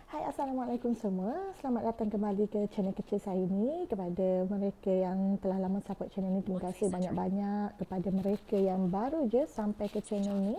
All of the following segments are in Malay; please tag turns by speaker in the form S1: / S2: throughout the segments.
S1: Hai, Assalamualaikum semua. Selamat datang kembali ke channel kecil saya ni. Kepada mereka yang telah lama support channel ni, terima kasih banyak-banyak. Kepada mereka yang baru je sampai ke channel ni,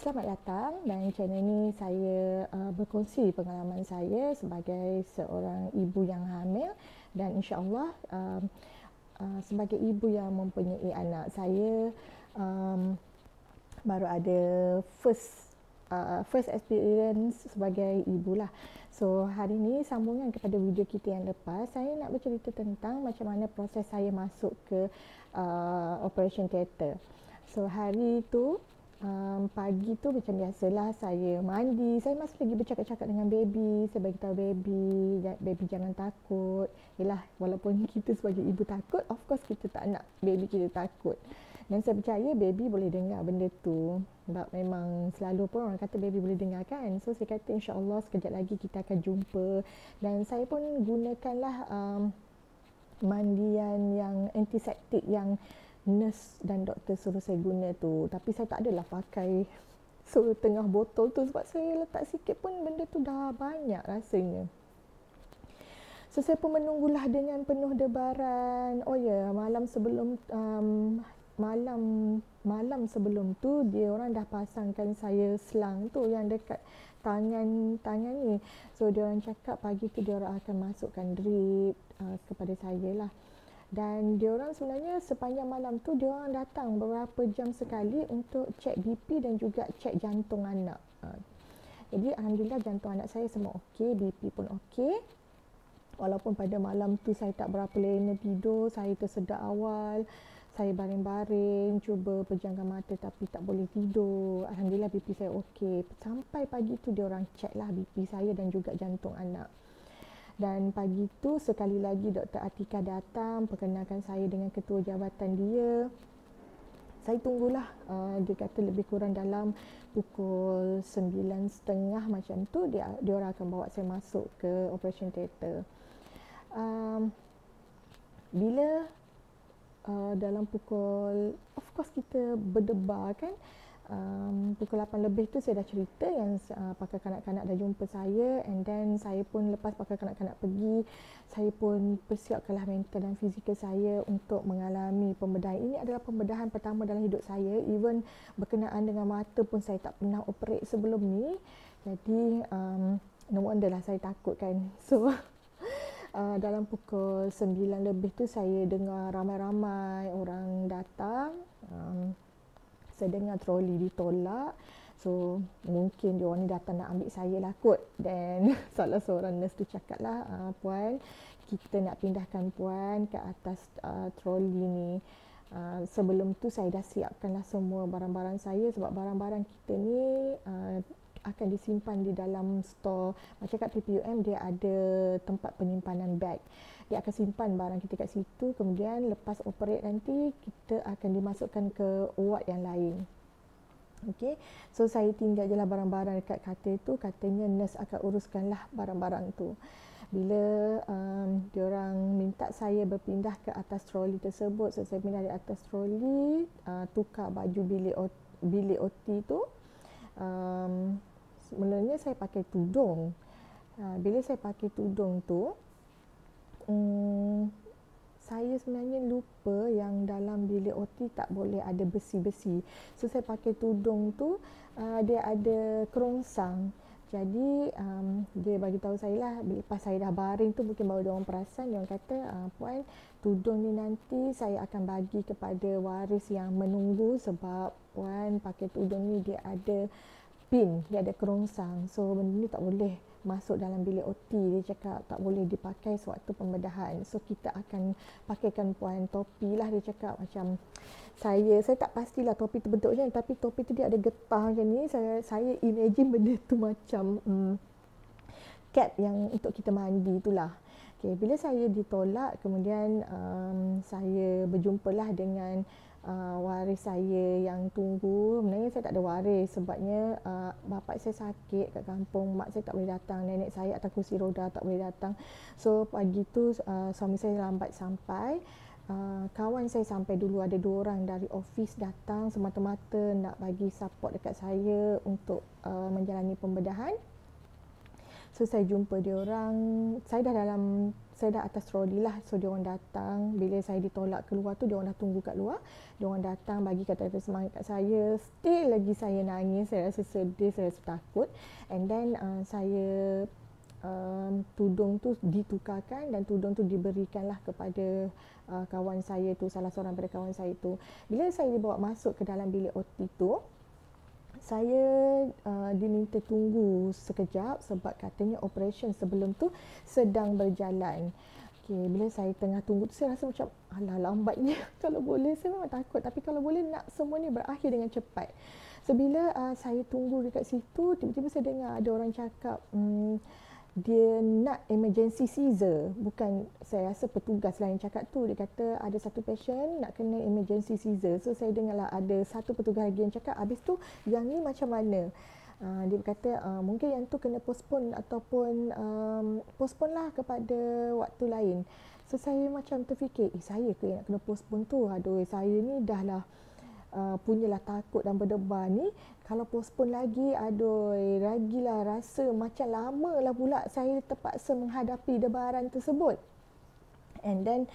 S1: selamat datang. Dan channel ni saya berkongsi pengalaman saya sebagai seorang ibu yang hamil. Dan insyaAllah sebagai ibu yang mempunyai anak, saya baru ada first experience sebagai ibu lah. So hari ni sambungan kepada video kita yang lepas, saya nak bercerita tentang macam mana proses saya masuk ke operation theatre. So hari tu pagi tu macam biasalah, saya mandi, saya masih lagi bercakap-cakap dengan baby. Saya bagi tahu baby jangan takut. Yalah, walaupun kita sebagai ibu takut, of course kita tak nak baby kita takut. Dan saya percaya baby boleh dengar benda tu. Sebab memang selalu pun orang kata baby boleh dengar kan. So saya kata insyaAllah sekejap lagi kita akan jumpa. Dan saya pun gunakanlah mandian yang antiseptik yang nurse dan doktor suruh saya guna tu. Tapi saya tak adalah pakai setengah botol tu, sebab saya letak sikit pun benda tu dah banyak rasanya. So saya pun menunggulah dengan penuh debaran. Oh ya, malam sebelum tu dia orang dah pasangkan saya selang tu yang dekat tangan ni. So dia orang cakap pagi tu dia orang akan masukkan drip kepada saya lah. Dan dia orang sebenarnya sepanjang malam tu dia orang datang beberapa jam sekali untuk cek BP dan juga cek jantung anak. Jadi alhamdulillah jantung anak saya semua okey, BP pun okey. Walaupun pada malam tu saya tak berapa lena tidur, saya tersedak awal. Saya baring-baring, cuba pejamkan mata tapi tak boleh tidur. Alhamdulillah BP saya okey. Sampai pagi tu dia orang check lah BP saya dan juga jantung anak. Dan pagi tu sekali lagi Dr. Atika datang, perkenalkan saya dengan ketua jabatan dia. Saya tunggulah, dia kata lebih kurang dalam pukul 9.30 macam tu dia orang akan bawa saya masuk ke operation theatre. Bila dalam pukul, of course kita berdebar kan, pukul 8 lebih tu saya dah cerita yang pakar kanak-kanak dah jumpa saya. And then saya pun lepas pakar kanak-kanak pergi, saya pun persiapkanlah mental dan fizikal saya untuk mengalami pembedahan. Ini adalah pembedahan pertama dalam hidup saya. Even berkenaan dengan mata pun saya tak pernah operate sebelum ni. Jadi no wonder lah saya takut kan. So dalam pukul 9 lebih tu saya dengar ramai-ramai orang datang. Saya dengar troli ditolak. So mungkin dia orang ni datang nak ambil saya lah kot. Dan salah seorang nurse tu cakap lah, puan, kita nak pindahkan puan ke atas troli ni. Sebelum tu saya dah siapkanlah semua barang-barang saya, sebab barang-barang kita ni akan disimpan di dalam store. Macam kat PPUM dia ada tempat penyimpanan beg. Dia akan simpan barang kita kat situ, kemudian lepas operate nanti kita akan dimasukkan ke ward yang lain. Okey. So saya tinggal je lah barang-barang dekat katil tu, katanya nurse akan uruskanlah barang-barang tu. Bila diorang minta saya berpindah ke atas troli tersebut, so saya pindah di atas troli, tukar baju bilik OT tu. Sebenarnya saya pakai tudung. Bila saya pakai tudung tu, saya sebenarnya lupa yang dalam bilik OT tak boleh ada besi-besi. So saya pakai tudung tu, dia ada kerongsang. Jadi dia bagi tahu saya lah, lepas saya dah baring tu mungkin baru dia orang perasan. Dia orang kata, puan, tudung ni nanti saya akan bagi kepada waris yang menunggu, sebab puan pakai tudung ni dia ada pin, dia ada kerongsang. So benda ni tak boleh masuk dalam bilik OT. Dia cakap tak boleh dipakai sewaktu pembedahan. So kita akan pakaikan puan topi lah, dia cakap. Macam saya tak pastilah topi tu bentuk macam ni, tapi topi tu dia ada getah macam ni. Saya imagine benda tu macam cap yang untuk kita mandi tu lah. Okay, bila saya ditolak, kemudian saya berjumpalah dengan waris saya yang tunggu. Sebenarnya saya tak ada waris sebabnya bapa saya sakit kat kampung, mak saya tak boleh datang, nenek saya atas kursi roda tak boleh datang. So pagi tu suami saya lambat sampai. Kawan saya sampai dulu, ada 2 orang dari office datang semata-mata nak bagi support dekat saya untuk menjalani pembedahan. So saya jumpa dia orang, saya dah atas troli lah. So dia orang datang, bila saya ditolak keluar tu dia orang dah tunggu kat luar. Dia orang datang bagi kata-kata semangat kat saya. Still lagi saya nangis, saya rasa sedih, saya rasa takut. And then saya tudung tu ditukarkan dan tudung tu diberikanlah kepada kawan saya tu, salah seorang daripada kawan saya tu. Bila saya dibawa masuk ke dalam bilik OT tu, saya diminta tunggu sekejap sebab katanya operation sebelum tu sedang berjalan. Okay, bila saya tengah tunggu tu saya rasa macam alah lambatnya. Kalau boleh, saya memang takut, tapi kalau boleh nak semua ni berakhir dengan cepat. So bila saya tunggu dekat situ, tiba-tiba saya dengar ada orang cakap dia nak emergency Caesar. Bukan, saya rasa petugas lah yang cakap tu. Dia kata ada satu patient nak kena emergency Caesar. So saya dengar lah ada satu petugas lagi yang cakap, habis tu yang ni macam mana? Dia berkata mungkin yang tu kena postpone ataupun postpone lah kepada waktu lain. So saya macam terfikir, saya ke yang nak kena postpone tu? Aduh, saya ni dah lah punyalah takut dan berdebar ni. Kalau postpone lagi, aduh, lagilah rasa macam lama lah pula saya terpaksa menghadapi debaran tersebut. And then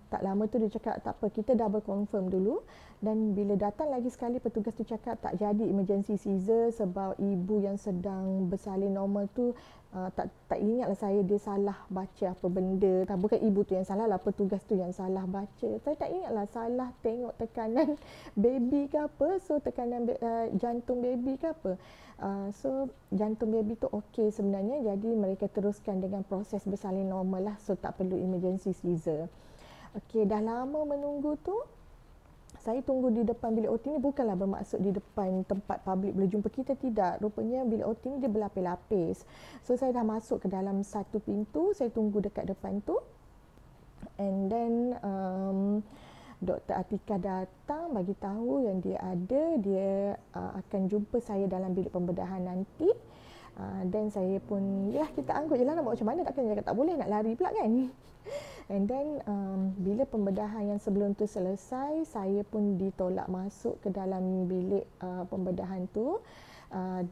S1: tak lama tu dia cakap tak apa, kita double confirm dulu. Dan bila datang lagi sekali, petugas tu cakap tak jadi emergency Caesar sebab ibu yang sedang bersalin normal tu tak ingatlah saya dia salah baca apa benda. Bukan ibu tu yang salah lah, petugas tu yang salah baca. Saya tak ingatlah salah tengok tekanan baby ke apa. So tekanan jantung baby ke apa. So jantung baby tu okey sebenarnya, jadi mereka teruskan dengan proses bersalin normal lah. So tak perlu emergency Caesar. Okey, dah lama menunggu tu. Saya tunggu di depan bilik OT ni bukanlah bermaksud di depan tempat publik boleh jumpa kita, tidak. Rupanya bilik OT ni dia berlapis-lapis. So saya dah masuk ke dalam satu pintu, saya tunggu dekat depan tu. And then Dr. Atika datang bagi tahu yang dia ada, dia akan jumpa saya dalam bilik pembedahan nanti. Dan saya pun, ya kita anggut je lah, nak buat macam mana, takkan cakap tak boleh, nak lari pula kan. And then bila pembedahan yang sebelum tu selesai, saya pun ditolak masuk ke dalam bilik pembedahan tu.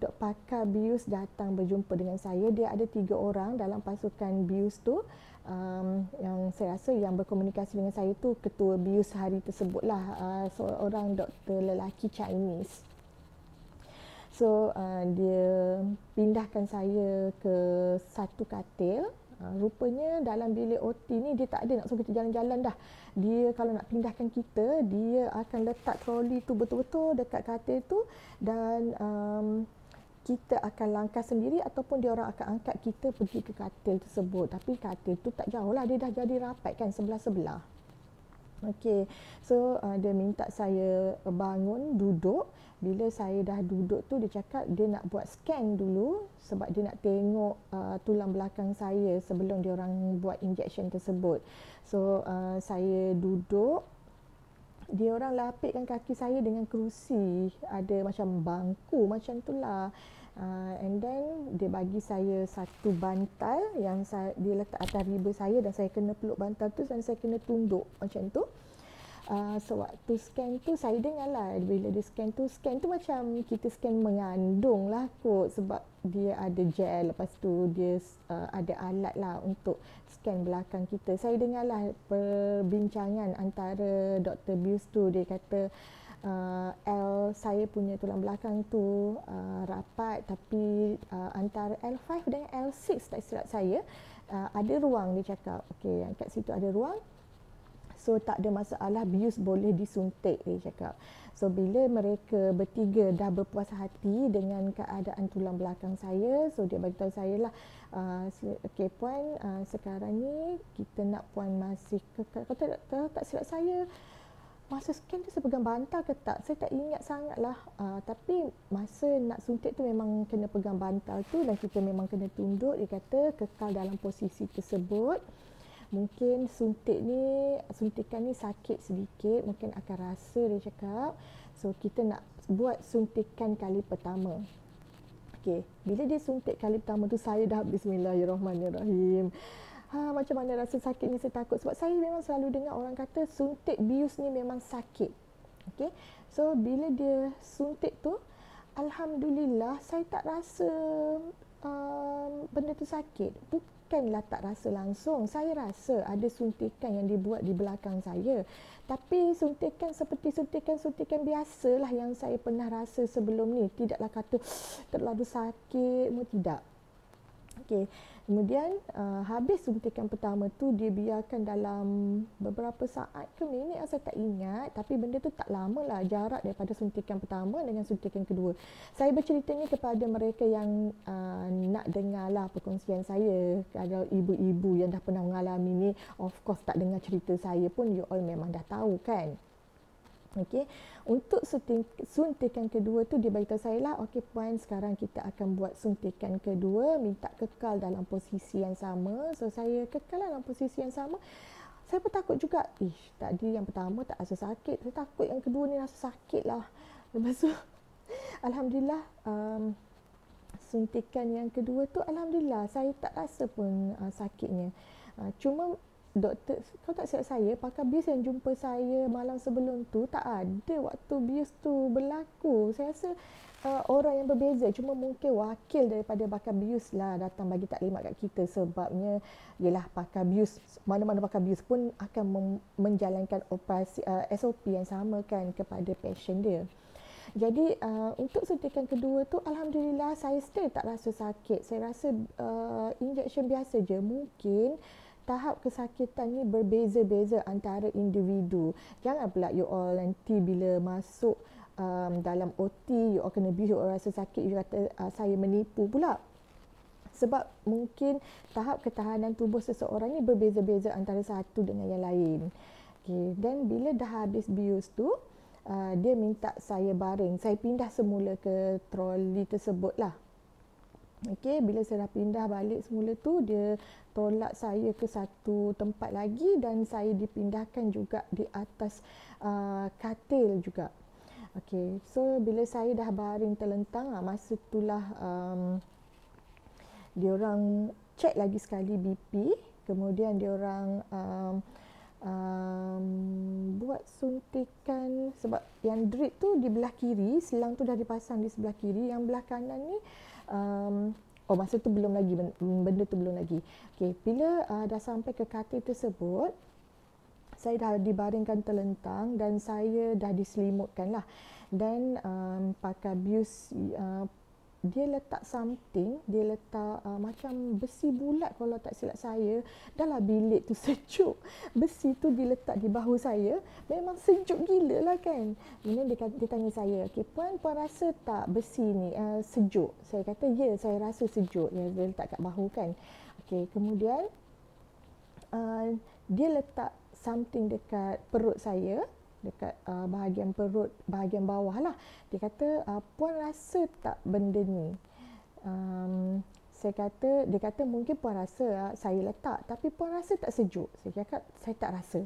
S1: Dok pakar bius datang berjumpa dengan saya. Dia ada 3 orang dalam pasukan bius tu. Yang saya rasa yang berkomunikasi dengan saya tu ketua bius hari tersebut lah, seorang doktor lelaki Chinese. So dia pindahkan saya ke satu katil. Rupanya dalam bilik OT ni dia tak ada nak suruh kita jalan-jalan dah. Dia kalau nak pindahkan kita, dia akan letak troli tu betul-betul dekat katil tu. Dan kita akan langkah sendiri ataupun dia orang akan angkat kita pergi ke katil tersebut. Tapi katil tu tak jauh lah, dia dah jadi rapat kan, sebelah-sebelah. Okey, so dia minta saya bangun, duduk. Bila saya dah duduk tu, dia cakap dia nak buat scan dulu sebab dia nak tengok tulang belakang saya sebelum dia orang buat injection tersebut. So saya duduk, dia orang lapikkan kaki saya dengan kerusi, ada macam bangku macam tu lah. And then dia bagi saya satu bantal yang dia letak atas riba saya dan saya kena peluk bantal tu dan saya kena tunduk macam tu. Sewaktu scan tu saya dengar lah, bila dia scan tu macam kita scan mengandung lah kot, sebab dia ada gel, lepas tu dia ada alat lah untuk scan belakang kita. Saya dengar lah perbincangan antara Dr. Bius tu. Dia kata saya punya tulang belakang tu rapat, tapi antara L5 dan L6 tak silap saya ada ruang, dia cakap. Okey, yang kat situ ada ruang. So tak ada masalah, bius boleh disuntik, dia cakap. So bila mereka bertiga dah berpuas hati dengan keadaan tulang belakang saya, so dia beritahu saya lah, okey puan, sekarang ni kita nak puan masih kata doktor, tak silap saya masa scan tu saya pegang bantal ke tak, saya tak ingat sangat lah. Tapi masa nak suntik tu memang kena pegang bantal tu dan kita memang kena tunduk. Dia kata kekal dalam posisi tersebut. Mungkin suntikan ni sakit sedikit, mungkin akan rasa, dia cakap. So kita nak buat suntikan kali pertama. Okey, bila dia suntik kali pertama tu saya dah bismillahirrahmanirrahim. Macam mana rasa sakitnya, saya takut sebab saya memang selalu dengar orang kata suntik bius ni memang sakit. Okey. So bila dia suntik tu, alhamdulillah saya tak rasa benda tu sakit? Bukanlah tak rasa langsung. Saya rasa ada suntikan yang dibuat di belakang saya. Tapi suntikan seperti suntikan-suntikan biasalah yang saya pernah rasa sebelum ni. Tidaklah kata terlalu sakit, tidak. Okey. Kemudian habis suntikan pertama tu dia biarkan dalam beberapa saat ke minit, saya tak ingat, tapi benda tu tak lama lah jarak daripada suntikan pertama dengan suntikan kedua. Saya bercerita ni kepada mereka yang nak dengar lah perkongsian saya. Kalau ibu-ibu yang dah pernah mengalami ni, of course tak dengar cerita saya pun you all memang dah tahu kan. Okey, untuk suntikan kedua tu dia beritahu saya lah, okey puan, sekarang kita akan buat suntikan kedua, minta kekal dalam posisi yang sama. So saya kekal dalam posisi yang sama. Saya pun takut juga, tadi yang pertama tak rasa sakit, saya takut yang kedua ni rasa sakit lah. Lepas tu alhamdulillah, suntikan yang kedua tu alhamdulillah saya tak rasa pun sakitnya. Cuma doktor, kau tak silap saya, pakar bius yang jumpa saya malam sebelum tu tak ada waktu bius tu berlaku. Saya rasa orang yang berbeza, cuma mungkin wakil daripada pakar bius lah datang bagi taklimat kat kita. Sebabnya ialah pakar bius, mana-mana pakar bius pun akan menjalankan operasi SOP yang sama kan kepada pasien dia. Jadi untuk suntikan kedua tu alhamdulillah saya still tak rasa sakit. Saya rasa injection biasa je. Mungkin tahap kesakitan ni berbeza-beza antara individu. Jangan pula you all nanti bila masuk dalam OT, you all kena bius, you all rasa sakit, you kata saya menipu pula. Sebab mungkin tahap ketahanan tubuh seseorang ni berbeza-beza antara satu dengan yang lain. Okay. Dan bila dah habis bius tu, dia minta saya baring. Saya pindah semula ke troli tersebut lah. Okey, bila saya dah pindah balik semula tu, dia tolak saya ke satu tempat lagi dan saya dipindahkan juga di atas katil juga. Okey, so bila saya dah baring terlentang, masa itulah diorang cek lagi sekali BP, kemudian diorang buat suntikan, sebab yang drip tu di belah kiri, selang tu dah dipasang di sebelah kiri, yang belah kanan ni masa tu belum lagi, benda tu belum lagi. Okey, bila dah sampai ke katil tersebut, saya dah dibaringkan terlentang dan saya dah diselimutkan lah. Dan pakar bius dia letak something, dia letak macam besi bulat kalau tak silap saya. Dalam bilik tu sejuk. Besi tu diletak di bahu saya, memang sejuk gila lah kan. Kemudian dia tanya saya, okay, puan rasa tak besi ni sejuk? Saya kata, ya, saya rasa sejuk. Dia letak kat bahu kan. Okay, kemudian dia letak something dekat perut saya, dekat bahagian perut, bahagian bawah lah. Dia kata, puan rasa tak benda ni? Dia kata mungkin puan rasa saya letak, tapi puan rasa tak sejuk? Saya cakap, saya tak rasa.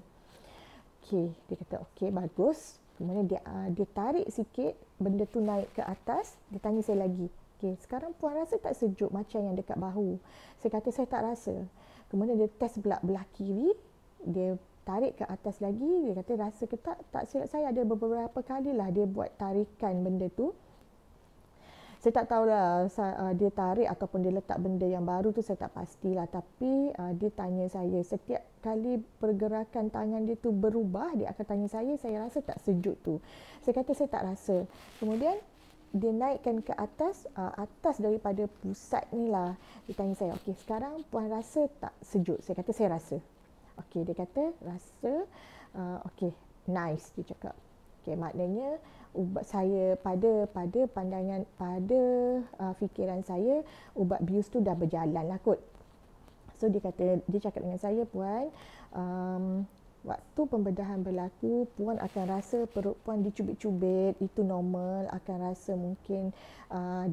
S1: Okey, dia kata okey, bagus. Kemudian dia tarik sikit, benda tu naik ke atas, dia tanya saya lagi. Okey, sekarang puan rasa tak sejuk macam yang dekat bahu? Saya kata saya tak rasa. Kemudian dia test belah kiri, dia tarik ke atas lagi, dia kata rasa ke tak silap saya ada beberapa kali lah dia buat tarikan benda tu. Saya tak tahulah dia tarik ataupun dia letak benda yang baru tu, saya tak pastilah. Tapi dia tanya saya, setiap kali pergerakan tangan dia tu berubah, dia akan tanya saya rasa tak sejuk tu? Saya kata saya tak rasa. Kemudian dia naikkan ke atas, atas daripada pusat ni lah. Dia tanya saya, okey, sekarang puan rasa tak sejuk? Saya kata saya rasa. Okey, dia kata rasa, okey, nice, dia cakap. Okey, maknanya ubat saya pada pandangan, pada fikiran saya, ubat bius tu dah berjalan lah kot. So dia cakap dengan saya, puan, waktu pembedahan berlaku, puan akan rasa perut puan dicubit-cubit, itu normal. Akan rasa mungkin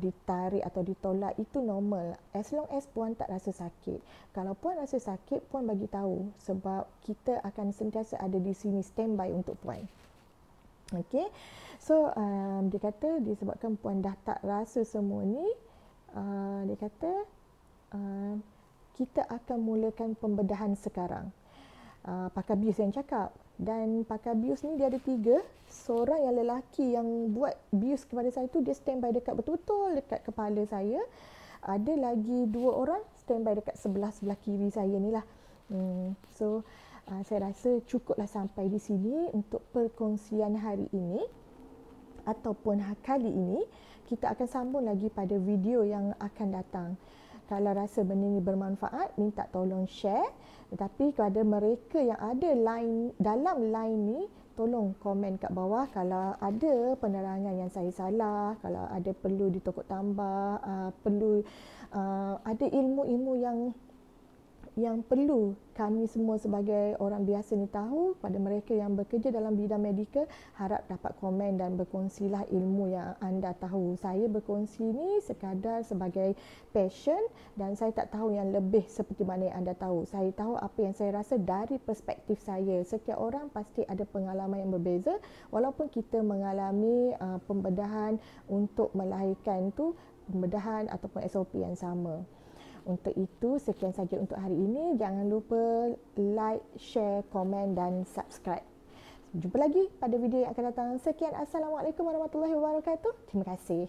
S1: ditarik atau ditolak, itu normal. As long as puan tak rasa sakit. Kalau puan rasa sakit, puan bagi tahu, sebab kita akan sentiasa ada di sini standby untuk puan. Okey. So dia kata disebabkan puan dah tak rasa semua ni, dia kata kita akan mulakan pembedahan sekarang. Pakar bius yang cakap. Dan pakar bius ni dia ada 3. Seorang yang lelaki yang buat bius kepada saya tu, dia standby dekat betul-betul dekat kepala saya. ada lagi 2 orang standby dekat sebelah kiri saya ni lah. So saya rasa cukuplah sampai di sini untuk perkongsian hari ini, ataupun kali ini. Kita akan sambung lagi pada video yang akan datang. Kalau rasa benda ni bermanfaat, minta tolong share. Tetapi kepada mereka yang ada dalam line ni, tolong komen kat bawah kalau ada penerangan yang saya salah, kalau ada perlu ditokok tambah, perlu ada ilmu-ilmu yang perlu kami semua sebagai orang biasa ni tahu. Pada mereka yang bekerja dalam bidang medikal, harap dapat komen dan berkongsilah ilmu yang anda tahu. Saya berkongsi ni sekadar sebagai passion dan saya tak tahu yang lebih seperti mana yang anda tahu. Saya tahu apa yang saya rasa dari perspektif saya. Setiap orang pasti ada pengalaman yang berbeza, walaupun kita mengalami pembedahan untuk melahirkan tu, pembedahan ataupun SOP yang sama. Untuk itu, sekian saja untuk hari ini. Jangan lupa like, share, komen dan subscribe. Jumpa lagi pada video yang akan datang. Sekian, Assalamualaikum warahmatullahi wabarakatuh. Terima kasih.